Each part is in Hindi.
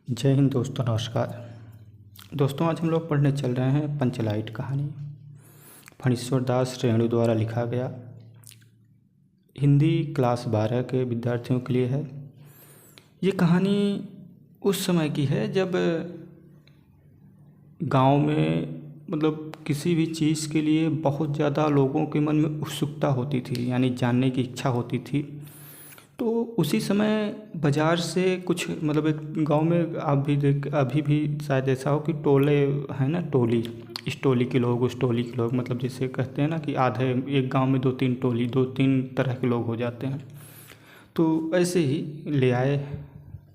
जय हिंद दोस्तों, नमस्कार। दोस्तों, आज हम लोग पढ़ने चल रहे हैं पंचलाइट कहानी। फणीश्वर दास रेणु द्वारा लिखा गया, हिंदी क्लास 12 के विद्यार्थियों के लिए है। ये कहानी उस समय की है जब गांव में किसी भी चीज़ के लिए बहुत ज़्यादा लोगों के मन में उत्सुकता होती थी, यानी जानने की इच्छा होती थी। तो उसी समय बाज़ार से कुछ एक गांव में अभी भी शायद ऐसा हो कि टोले हैं ना, टोली, इस टोली के लोग उस टोली के लोग, जैसे कहते हैं ना कि आधे एक गांव में 2-3 टोली, 2-3 तरह के लोग हो जाते हैं। तो ऐसे ही ले आए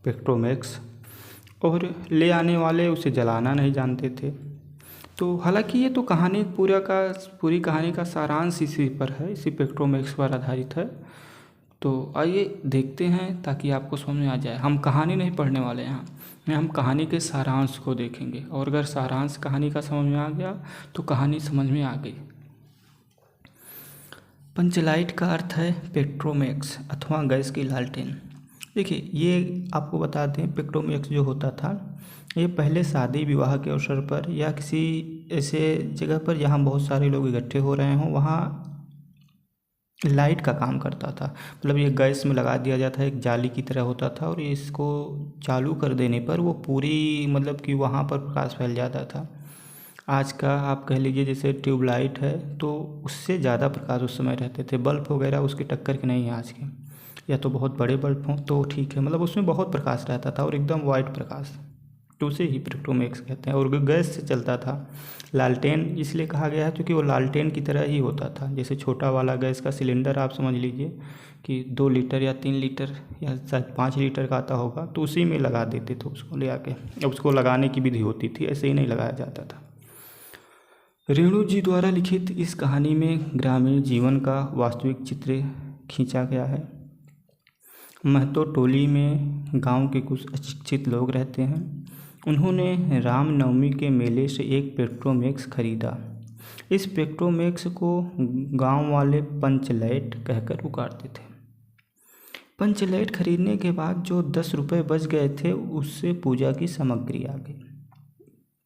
पेट्रोमैक्स, और ले आने वाले उसे जलाना नहीं जानते थे। तो हालांकि ये तो पूरी कहानी का सारांश इसी पर है, इसी पेट्रोमैक्स पर आधारित है। तो आइए देखते हैं ताकि आपको समझ में आ जाए। हम कहानी नहीं पढ़ने वाले हैं यहाँ, हम कहानी के सारांश को देखेंगे, और अगर सारांश कहानी का समझ में आ गया तो कहानी समझ में आ गई। पंचलाइट का अर्थ है पेट्रोमैक्स अथवा गैस की लालटेन। देखिए, ये आपको बता दें, पेट्रोमैक्स जो होता था ये पहले शादी विवाह के अवसर पर या किसी ऐसे जगह पर जहाँ बहुत सारे लोग इकट्ठे हो रहे हों, वहाँ लाइट का काम करता था। ये गैस में लगा दिया जाता है, एक जाली की तरह होता था, और इसको चालू कर देने पर वो पूरी कि वहाँ पर प्रकाश फैल जाता था। आज का आप कह लीजिए जैसे ट्यूबलाइट है, तो उससे ज़्यादा प्रकाश उस समय रहते थे। बल्ब वगैरह उसके टक्कर के नहीं है आज के, या तो बहुत बड़े बल्ब हों तो ठीक है, उसमें बहुत प्रकाश रहता था और एकदम वाइट प्रकाश, तो उसे ही पेट्रोमैक्स कहते हैं। और गैस से चलता था। लालटेन इसलिए कहा गया है क्योंकि वो लालटेन की तरह ही होता था। जैसे छोटा वाला गैस का सिलेंडर आप समझ लीजिए कि 2 लीटर या 3 लीटर या शायद 5 लीटर का आता होगा, तो उसी में लगा देते थे उसको ले आके। अब उसको लगाने की विधि होती थी, ऐसे ही नहीं लगाया जाता था। रेणु जी द्वारा लिखित इस कहानी में ग्रामीण जीवन का वास्तविक चित्र खींचा गया है। महतो टोली में गांव के कुछ अशिक्षित लोग रहते हैं। उन्होंने रामनवमी के मेले से एक पेट्रोमैक्स खरीदा। इस पेट्रोमैक्स को गांव वाले पंचलाइट कहकर पुकारते थे। पंचलाइट खरीदने के बाद जो 10 रुपये बच गए थे, उससे पूजा की सामग्री आ गई।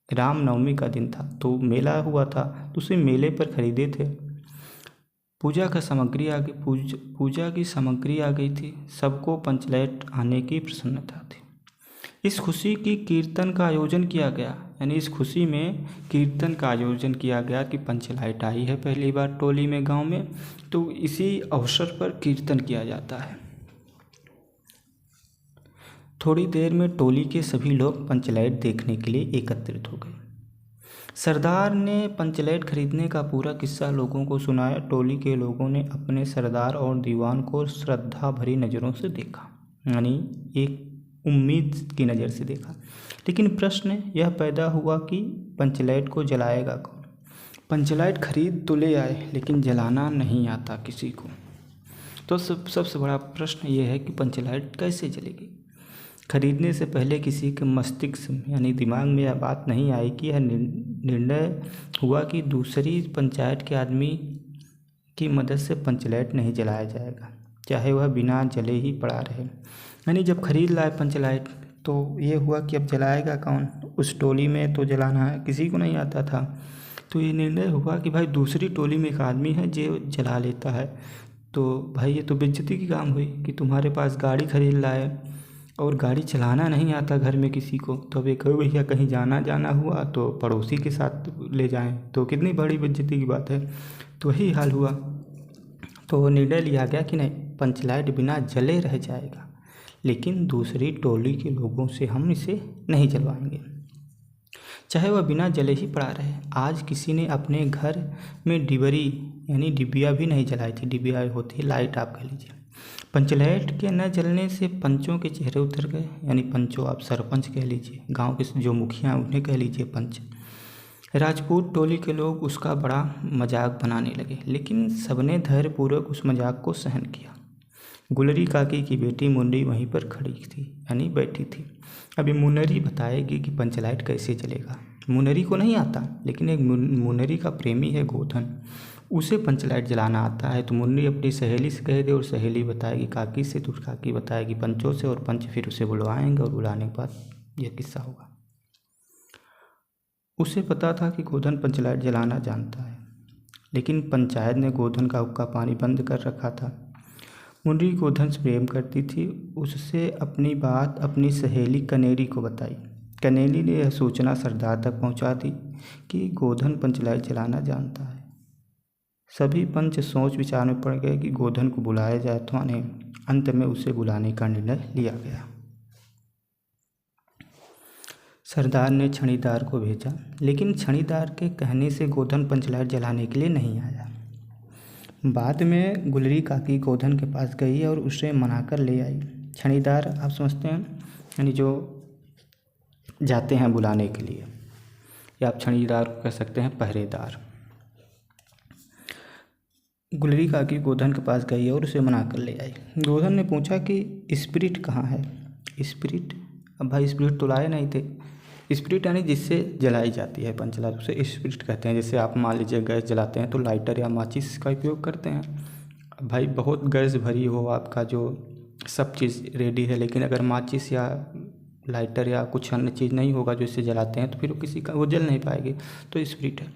रामनवमी का दिन था तो मेला हुआ था, तो उसे मेले पर खरीदे थे। पूजा की सामग्री आ गई थी। सबको पंचलाइट आने की प्रसन्नता थी। इस खुशी की कीर्तन का आयोजन किया गया, यानी इस खुशी में कीर्तन का आयोजन किया गया कि पंचलाइट आई है पहली बार टोली में, गांव में, तो इसी अवसर पर कीर्तन किया जाता है। थोड़ी देर में टोली के सभी लोग पंचलाइट देखने के लिए एकत्रित हो गए। सरदार ने पंचलाइट खरीदने का पूरा किस्सा लोगों को सुनाया। टोली के लोगों ने अपने सरदार और दीवान को श्रद्धा भरी नज़रों से देखा, यानी एक उम्मीद की नज़र से देखा। लेकिन प्रश्न यह पैदा हुआ कि पंचलाइट को जलाएगा कौन। पंचलाइट खरीद तो ले आए, लेकिन जलाना नहीं आता किसी को। तो सबसे बड़ा प्रश्न ये है कि पंचलाइट कैसे जलेगी। खरीदने से पहले किसी के मस्तिष्क यानी दिमाग में यह बात नहीं आई कि यह निर्णय हुआ कि दूसरी पंचायत के आदमी की मदद से पंचलाइट नहीं जलाया जाएगा, चाहे वह बिना जले ही पड़ा रहे। यानी जब खरीद लाए पंचलाइट, तो ये हुआ कि अब जलाएगा कौन। उस टोली में तो जलाना किसी को नहीं आता था, तो ये निर्णय हुआ कि भाई दूसरी टोली में एक आदमी है जो जला लेता है। तो भाई ये तो बेइज्जती की काम हुई कि तुम्हारे पास गाड़ी खरीद लाए और गाड़ी चलाना नहीं आता घर में किसी को। तो अब एक भैया कहीं जाना हुआ तो पड़ोसी के साथ ले जाएं, तो कितनी बड़ी बेइज्जती की बात है। तो वही हाल हुआ। तो निर्णय लिया गया कि नहीं, पंचलाइट बिना जले रह जाएगा, लेकिन दूसरी टोली के लोगों से हम इसे नहीं जलवाएंगे, चाहे वह बिना जले ही पड़ा रहे। आज किसी ने अपने घर में डिबरी यानी डिबिया भी नहीं जलाई थी। डिबिया होती है लाइट, आप कह लीजिए। पंचलाइट के न जलने से पंचों के चेहरे उतर गए, यानी पंचों आप सरपंच कह लीजिए, गांव के जो मुखिया उन्हें कह लीजिए पंच। राजपूत टोली के लोग उसका बड़ा मजाक बनाने लगे, लेकिन सबने धैर्यपूर्वक उस मजाक को सहन किया। गुलरी काकी की बेटी मुन्नरी वहीं पर खड़ी थी, यानी बैठी थी। अभी मुन्नरी बताएगी कि पंचलाइट कैसे जलेगा। मुन्नरी को नहीं आता, लेकिन एक मुन्नरी का प्रेमी है गोधन, उसे पंचलाइट जलाना आता है। तो मुन्नरी अपनी सहेली से कह दे, और सहेली बताएगी काकी से, तो काकी बताएगी पंचों से, और पंच फिर उसे बुलवाएंगे, और बुलाने के बाद यह किस्सा होगा। उसे पता था कि गोधन पंचलाइट जलाना जानता है, लेकिन पंचायत ने गोधन का हुक्का पानी बंद कर रखा था। मुन्नी गोधन से प्रेम करती थी। उससे अपनी बात अपनी सहेली कनेरी को बताई। कनेरी ने यह सूचना सरदार तक पहुंचा दी कि गोधन पंचलाइट जलाना जानता है। सभी पंच सोच विचार में पड़ गए कि गोधन को बुलाया जाए तो अंत में उसे बुलाने का निर्णय लिया गया। सरदार ने छड़ीदार को भेजा, लेकिन छड़ीदार के कहने से गोधन पंचलाइट जलाने के लिए नहीं आया। बाद में गुलरी काकी गोधन के पास गई और उसे मनाकर ले आई। छड़ीदार आप समझते हैं, यानी जो जाते हैं बुलाने के लिए, या आप छड़ीदार को कह सकते हैं पहरेदार। गुलरी काकी गोधन के पास गई और उसे मनाकर ले आई। गोधन ने पूछा कि स्पिरिट कहाँ है। स्पिरिट, अब भाई स्पिरिट तो लाए नहीं थे। स्पिरिट यानी जिससे जलाई जाती है पंचलाइट, उसे स्पिरिट कहते हैं। जैसे आप मान लीजिए गैस जलाते हैं तो लाइटर या माचिस का उपयोग करते हैं। अब भाई बहुत गैस भरी हो, आपका जो सब चीज़ रेडी है, लेकिन अगर माचिस या लाइटर या कुछ अन्य चीज़ नहीं होगा जो इससे जलाते हैं, तो फिर किसी का वो जल नहीं पाएगी, तो स्पिरिट है।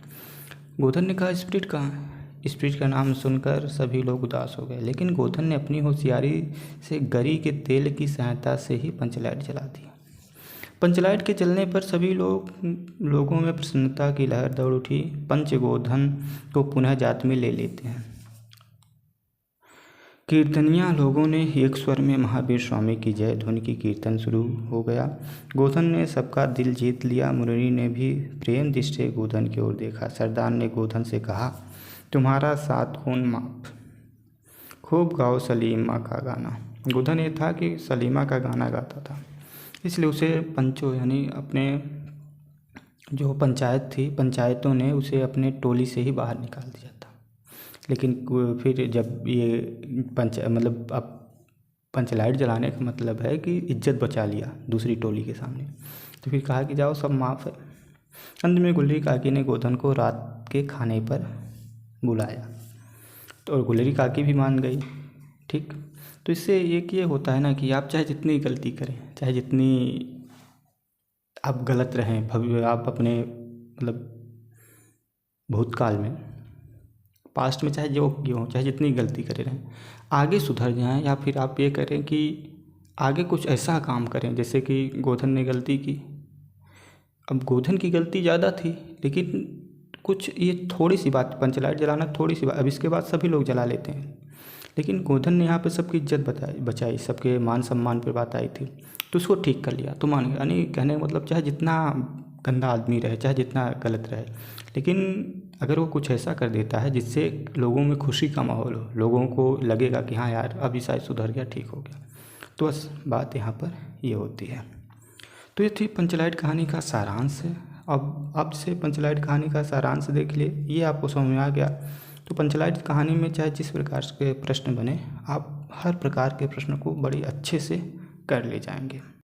गोधन ने कहा स्पिरिट कहाँ है। स्पिरिट का नाम सुनकर सभी लोग उदास हो गए, लेकिन गोधन ने अपनी होशियारी से गरी के तेल की सहायता से ही पंचलाइट जला दी। पंचलाइट के जलने पर सभी लोगों में प्रसन्नता की लहर दौड़ उठी। पंच गोधन को पुनः जात में ले लेते हैं। कीर्तनिया लोगों ने एक स्वर में महावीर स्वामी की जय ध्वनि की कीर्तन शुरू हो गया। गोधन ने सबका दिल जीत लिया। मुरली ने भी प्रेम दृष्टि गोधन की ओर देखा। सरदार ने गोधन से कहा, तुम्हारा 7 खून माफ, खूब गाओ सलीमा का गाना। गोधन ये था कि सलीमा का गाना गाता था, इसलिए उसे पंचों यानी अपने जो पंचायत थी, पंचायतों ने उसे अपने टोली से ही बाहर निकाल दिया था। लेकिन फिर जब ये मतलब अब पंचलाइट जलाने का मतलब है कि इज्जत बचा लिया दूसरी टोली के सामने, तो फिर कहा कि जाओ सब माफ़ है। अंत में गुलरी काकी ने गोधन को रात के खाने पर बुलाया, तो गुलरी काकी भी मान गई। ठीक, तो इससे एक ये होता है ना कि आप चाहे जितनी गलती करें, चाहे जितनी आप गलत रहें, भविष्य आप अपने मतलब भूतकाल में, पास्ट में चाहे जो किए हों, चाहे जितनी गलती करे रहें, आगे सुधर जाएं। या फिर आप ये करें कि आगे कुछ ऐसा काम करें, जैसे कि गोधन ने गलती की। अब गोधन की गलती ज़्यादा थी, लेकिन कुछ ये थोड़ी सी बात, पंचलाइट जलाना थोड़ी सी बात, अब इसके बाद सभी लोग जला लेते हैं, लेकिन गोधन ने यहाँ पे सबकी इज्जत बचाई, सबके मान सम्मान पर बात आई थी, तो उसको ठीक कर लिया, तो मान गया। यानी कहने का मतलब चाहे जितना गंदा आदमी रहे, चाहे जितना गलत रहे, लेकिन अगर वो कुछ ऐसा कर देता है जिससे लोगों में खुशी का माहौल हो, लोगों को लगेगा कि हाँ यार अभी शायद सुधर गया, ठीक हो गया, तो बस बात यहाँ पर ये होती है। तो ये थी पंचलाइट कहानी का सारांश। अब से पंचलाइट कहानी का सारांश देख लिए, ये आपको समझ में आ गया। तो पंचलाइट कहानी में चाहे जिस प्रकार के प्रश्न बने, आप हर प्रकार के प्रश्न को बड़ी अच्छे से कर ले जाएंगे।